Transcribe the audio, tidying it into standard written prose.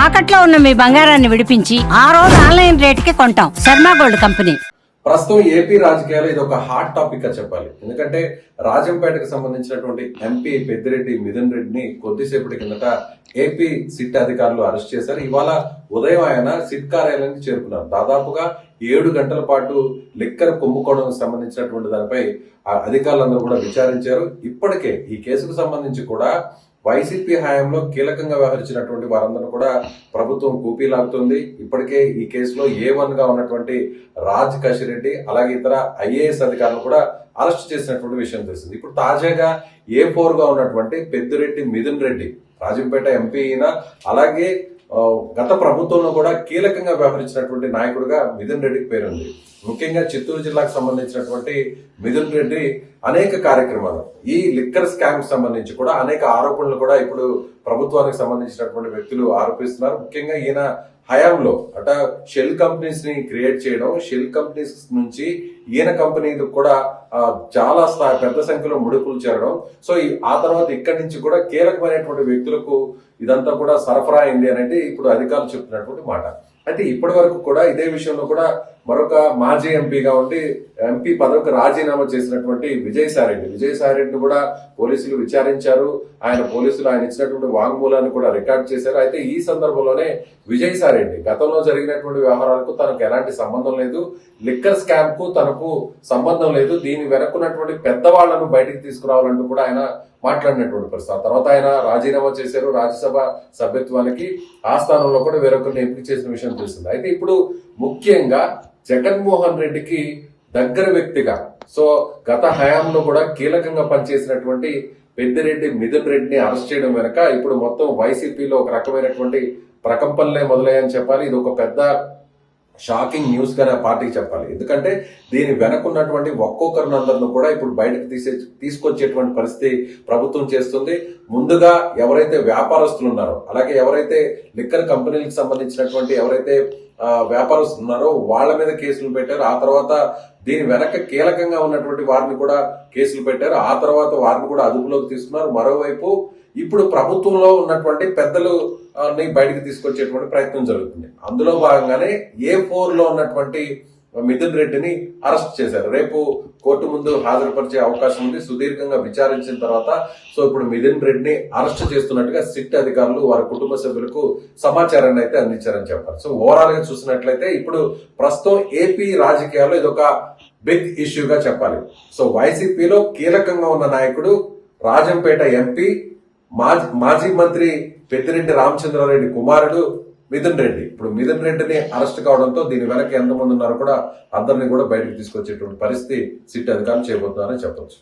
తాకట్లో ఉన్న మీ బంగారాన్ని విడిపించి ఆ రోజు ఆన్లైన్ రేటుకి కొంటాం. Sharma gold company. ప్రస్తుతం ఏపీ రాజకీయాలు ఇది ఒక హాట్ టాపిక్ గా చెప్పాలి. ఎందుకంటే రాజంపేటకు సంబంధించినటువంటి ఎంపీ పెద్దిరెడ్డి మిథున్ రెడ్డిని కొద్దిసేపటి కిందట ఏపీ సిట్ అధికారులు అరెస్ట్ చేశారు. ఇవాళ ఉదయం ఆయన సిట్ కార్యాలయానికి చేరుకున్నారు. దాదాపుగా 7 గంటల పాటు లిక్కర్ కుంభకోణం సంబంధించినటువంటి దానిపై అధికారులందరూ కూడా విచారించారు. ఇప్పటికే ఈ కేసుకు సంబంధించి కూడా వైసీపీ హయాంలో కీలకంగా వ్యవహరించినటువంటి వారందరూ కూడా ప్రభుత్వం కూపీలాగుతుంది. ఇప్పటికే ఈ కేసులో A1 గా ఉన్నటువంటి రాజ్ కశిరెడ్డి అలాగే ఇతర IAS అధికారులు కూడా అరెస్ట్ చేసినటువంటి విషయం తెలిసింది. ఇప్పుడు తాజాగా A4 గా ఉన్నటువంటి పెద్దిరెడ్డి మిథున్ రెడ్డి రాజంపేట ఎంపీ అయినా అలాగే గత ప్రభుత్వంలో కూడా కీలకంగా వ్యవహరించినటువంటి నాయకుడిగా మిథున్ రెడ్డికి పేరుంది. ముఖ్యంగా చిత్తూరు జిల్లాకు సంబంధించినటువంటి మిథున్ రెడ్డి అనేక కార్యక్రమాలు ఈ లిక్కర్ స్కామ్ సంబంధించి కూడా అనేక ఆరోపణలు కూడా ఇప్పుడు ప్రభుత్వానికి సంబంధించినటువంటి వ్యక్తులు ఆరోపిస్తున్నారు. ముఖ్యంగా ఈయన హయాంలో షెల్ కంపెనీస్ ని క్రియేట్ చేయడం, షెల్ కంపెనీస్ నుంచి ఈయన కంపెనీలకు కూడా చాలా పెద్ద సంఖ్యలో ముడుపులు చేరడం. సో ఆ తర్వాత ఇక్కడి నుంచి కూడా కీలకమైనటువంటి వ్యక్తులకు ఇదంతా కూడా సరఫరా అయింది అనేది ఇప్పుడు అధికారులు చెప్తున్నటువంటి మాట. అయితే ఇప్పటి వరకు కూడా ఇదే విషయంలో కూడా మరొక మాజీ ఎంపీగా ఉండి ఎంపీ పదవికి రాజీనామా చేసినటువంటి విజయసాయిరెడ్డిని కూడా పోలీసులు విచారించారు. పోలీసులు ఆయన ఇచ్చినటువంటి వాంగ్మూలాన్ని కూడా రికార్డ్ చేశారు. అయితే ఈ సందర్భంలోనే విజయసాయిరెడ్డి గతంలో జరిగినటువంటి వ్యవహారాలకు తనకు ఎలాంటి సంబంధం లేదు, లిక్కర్ స్కామ్ కు తనకు సంబంధం లేదు, దీని వెనక్కున్నటువంటి పెద్దవాళ్లను బయటికి తీసుకురావాలంటూ కూడా ఆయన మాట్లాడినటువంటి పరిస్థితి. తర్వాత ఆయన రాజీనామా చేశారు రాజ్యసభ సభ్యత్వానికి. ఆ స్థానంలో కూడా వేరొకరిని ఎంపిక చేసిన విషయం తెలిసింది. అయితే ఇప్పుడు ముఖ్యంగా జగన్మోహన్ రెడ్డికి దగ్గర వ్యక్తిగా గత హయాంలో కూడా కీలకంగా పనిచేసినటువంటి పెద్దిరెడ్డి మిథున్ రెడ్డిని అరెస్ట్ చేయడం వెనక ఇప్పుడు మొత్తం వైసీపీలో ఒక రకమైనటువంటి ప్రకంపనలే మొదలయ్యని చెప్పాలి. ఇది ఒక పెద్ద షాకింగ్ న్యూస్ గా పార్టీకి చెప్పాలి. ఎందుకంటే దీని వెనకున్నటువంటి ఒక్కొక్కరినందరిని కూడా ఇప్పుడు బయటకు తీసుకొచ్చేటువంటి పరిస్థితి ప్రభుత్వం చేస్తుంది. ముందుగా ఎవరైతే వ్యాపారస్తులు ఉన్నారో అలాగే ఎవరైతే లిక్కర్ కంపెనీలకు సంబంధించినటువంటి ఎవరైతే వ్యాపారస్తులు ఉన్నారో వాళ్ళ మీద కేసులు పెట్టారు. ఆ తర్వాత దీని వెనక కీలకంగా ఉన్నటువంటి వారిని కూడా కేసులు పెట్టారు. ఆ తర్వాత వారిని కూడా అదుపులోకి తీసుకున్నారు. మరోవైపు ఇప్పుడు ప్రభుత్వంలో ఉన్నటువంటి పెద్దలు బయటకు తీసుకొచ్చేటువంటి ప్రయత్నం జరుగుతుంది. అందులో భాగంగానే A4 లో ఉన్నటువంటి మిథున్ రెడ్డిని అరెస్ట్ చేశారు. రేపు కోర్టు ముందు హాజరుపరిచే అవకాశం ఉంది. సుదీర్ఘంగా విచారించిన తర్వాత ఇప్పుడు మిథున్ రెడ్డిని అరెస్ట్ చేస్తున్నట్టుగా సిట్ అధికారులు వారి కుటుంబ సభ్యులకు సమాచారాన్ని అయితే అందించారని చెప్పారు. ఓవరాల్ గా చూసినట్లయితే ఇప్పుడు ప్రస్తుతం ఏపీ రాజకీయాల్లో ఇది ఒక బిగ్ ఇష్యూగా చెప్పాలి. వైసీపీలో కీలకంగా ఉన్న నాయకుడు రాజంపేట ఎంపీ మాజీ మంత్రి పెద్దిరెడ్డి రామచంద్రారెడ్డి కుమారుడు మిథున్ రెడ్డి. ఇప్పుడు మిథున్ రెడ్డిని అరెస్ట్ కావడంతో దీని వెనక ఎంతమంది ఉన్నారో కూడా అందరినీ కూడా బయటకు తీసుకొచ్చేటువంటి పరిస్థితి సిట్ అధికారులు చేయబోతున్నారని చెప్పొచ్చు.